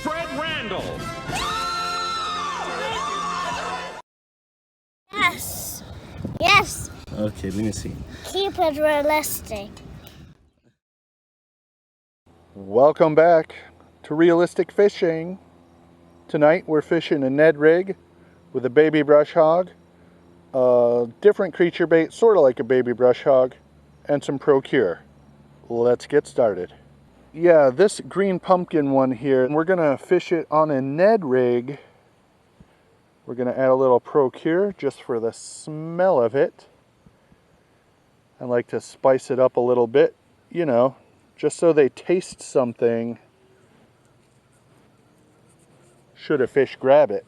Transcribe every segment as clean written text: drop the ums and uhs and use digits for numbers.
Fred Randall. Yes. Yes. Okay, let me see. Keep it realistic. Welcome back to Realistic Fishing. Tonight we're fishing a Ned Rig with a baby brush hog, a different creature bait, sort of like a baby brush hog, and some Procure. Let's get started. Yeah, this green pumpkin one here, we're gonna fish it on a Ned Rig. We're gonna add a little Procure just for the smell of it. I like to spice it up a little bit, you know, just so they taste something. Should a fish grab it.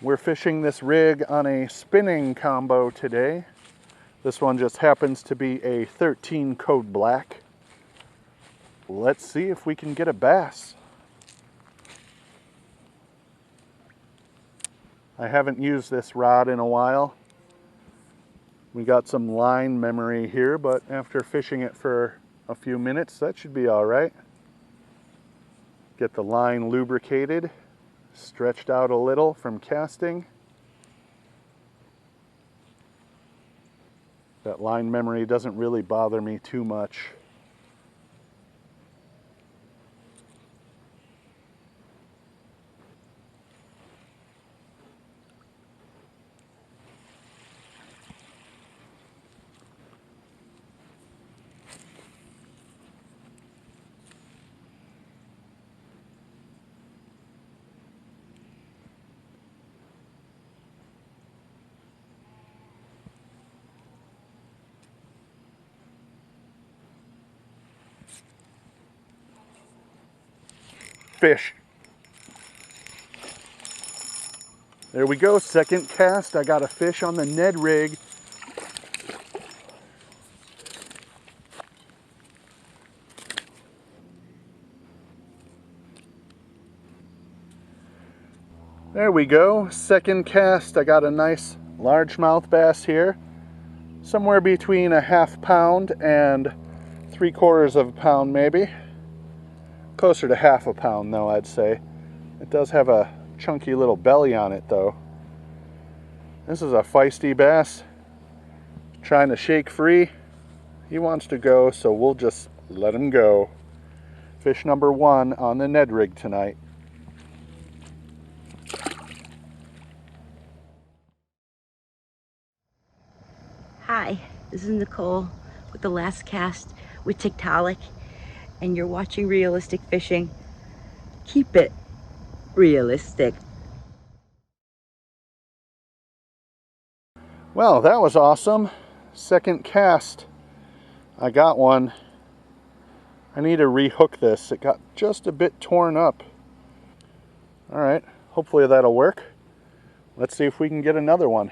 We're fishing this rig on a spinning combo today. This one just happens to be a 13 code black. Let's see if we can get a bass. I haven't used this rod in a while. We got some line memory here, but after fishing it for a few minutes, that should be all right. Get the line lubricated, stretched out a little from casting. That line memory doesn't really bother me too much. Fish. There we go, second cast. I got a fish on the Ned Rig. There we go, second cast. I got a nice largemouth bass here. Somewhere between a ½ pound and 3/4 of a pound maybe. Closer to ½ pound though, I'd say. It does have a chunky little belly on it though. This is a feisty bass. Trying to shake free. He wants to go, so we'll just let him go. Fish number 1 on the Ned Rig tonight. Hi, this is Nicole with the last cast with Tiktaalik, and you're watching Realistic Fishing. Keep it realistic. Well, that was awesome. Second cast. I got one. I need to rehook this. It got just a bit torn up. All right, hopefully that'll work. Let's see if we can get another one.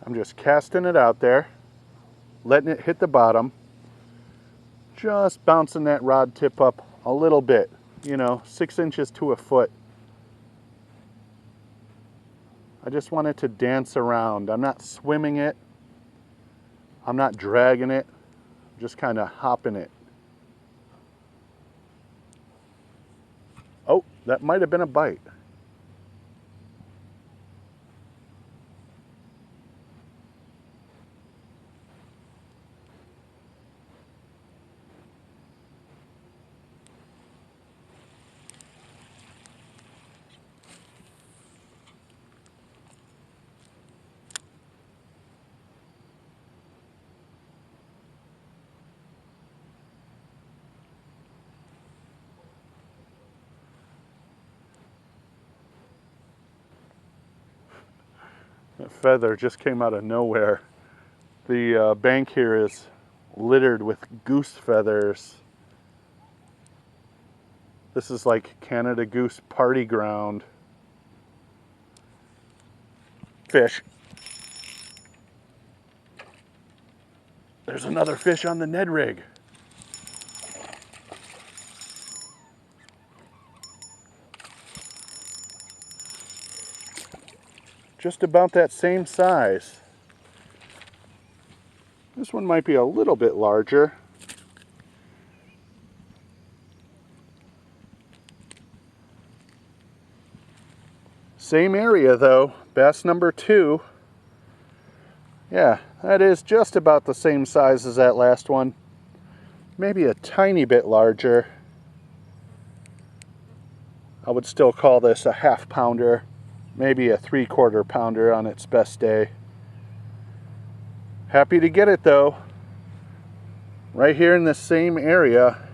I'm just casting it out there, letting it hit the bottom, just bouncing that rod tip up a little bit, you know, 6 inches to a foot. I just want it to dance around. I'm not swimming it. I'm not dragging it. I'm just kind of hopping it. Oh, that might have been a bite. That feather just came out of nowhere. The bank here is littered with goose feathers. This is like Canada Goose party ground. Fish. There's another fish on the Ned Rig. Just about that same size. This one might be a little bit larger. Same area though, bass number 2. Yeah, that is just about the same size as that last one. Maybe a tiny bit larger. I would still call this a half pounder, maybe a 3/4 pounder on its best day. Happy to get it though. Right here in the same area,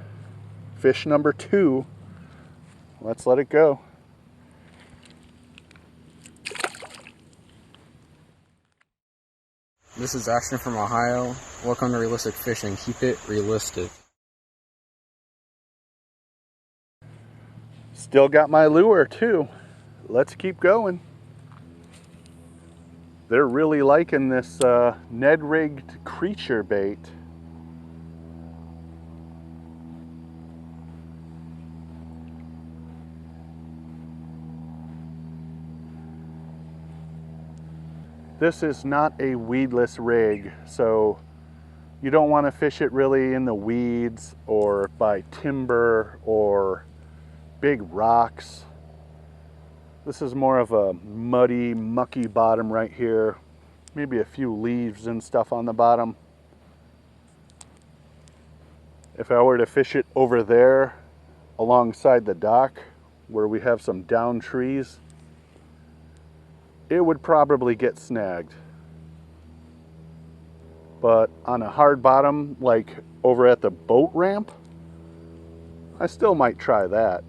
fish number 2. Let's let it go. This is Ashton from Ohio. Welcome to Realistic Fishing. Keep it realistic. Still got my lure too. Let's keep going. They're really liking this Ned Rigged creature bait. This is not a weedless rig, so you don't want to fish it really in the weeds or by timber or big rocks. This is more of a muddy, mucky bottom right here. Maybe a few leaves and stuff on the bottom. If I were to fish it over there alongside the dock where we have some down trees, it would probably get snagged. But on a hard bottom, like over at the boat ramp, I still might try that.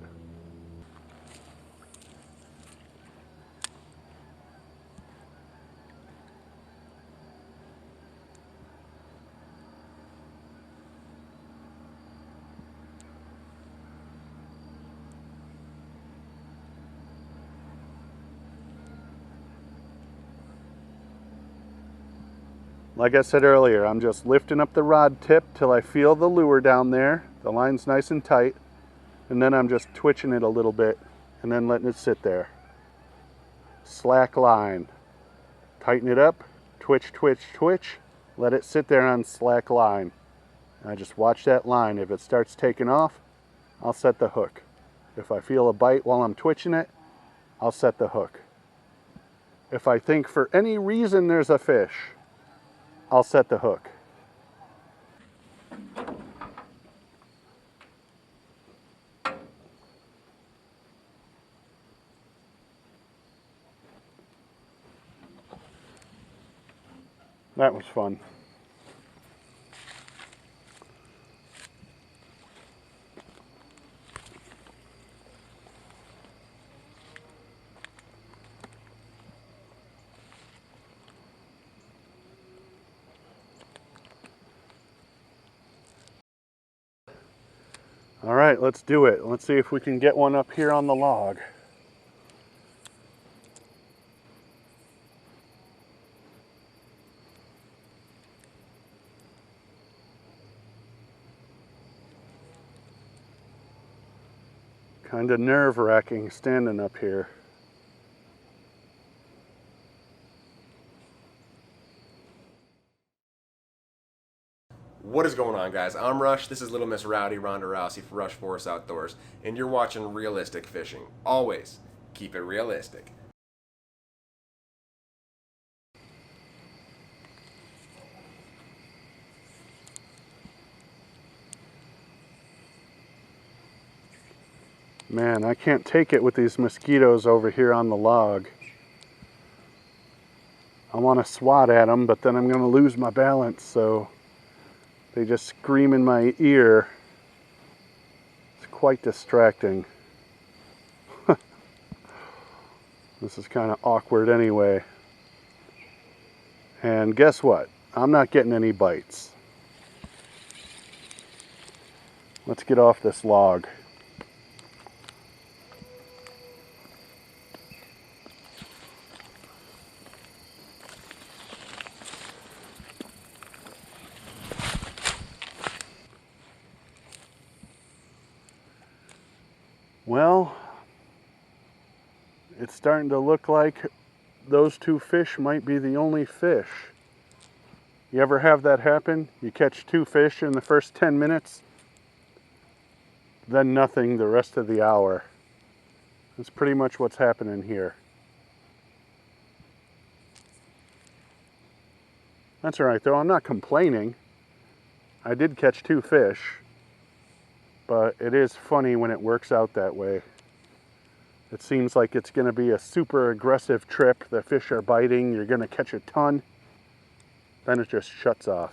Like I said earlier, I'm just lifting up the rod tip till I feel the lure down there. The line's nice and tight. And then I'm just twitching it a little bit and then letting it sit there. Slack line. Tighten it up, twitch, twitch, twitch. Let it sit there on slack line. And I just watch that line. If it starts taking off, I'll set the hook. If I feel a bite while I'm twitching it, I'll set the hook. If I think for any reason there's a fish, I'll set the hook. That was fun. All right, let's do it. Let's see if we can get one up here on the log. Kind of nerve-wracking standing up here. What is going on, guys? I'm Rush. This is Little Miss Rowdy Ronda Rousey for Rush Forest Outdoors, and you're watching Realistic Fishing. Always keep it realistic. Man, I can't take it with these mosquitoes over here on the log. I want to swat at them, but then I'm going to lose my balance, so they just scream in my ear. It's quite distracting. This is kind of awkward anyway. And guess what? I'm not getting any bites. Let's get off this log. Well, it's starting to look like those two fish might be the only fish. You ever have that happen? You catch two fish in the first 10 minutes, then nothing the rest of the hour. That's pretty much what's happening here. That's all right though, I'm not complaining. I did catch two fish, but it is funny when it works out that way. It seems like it's going to be a super aggressive trip. The fish are biting, you're going to catch a ton. Then it just shuts off.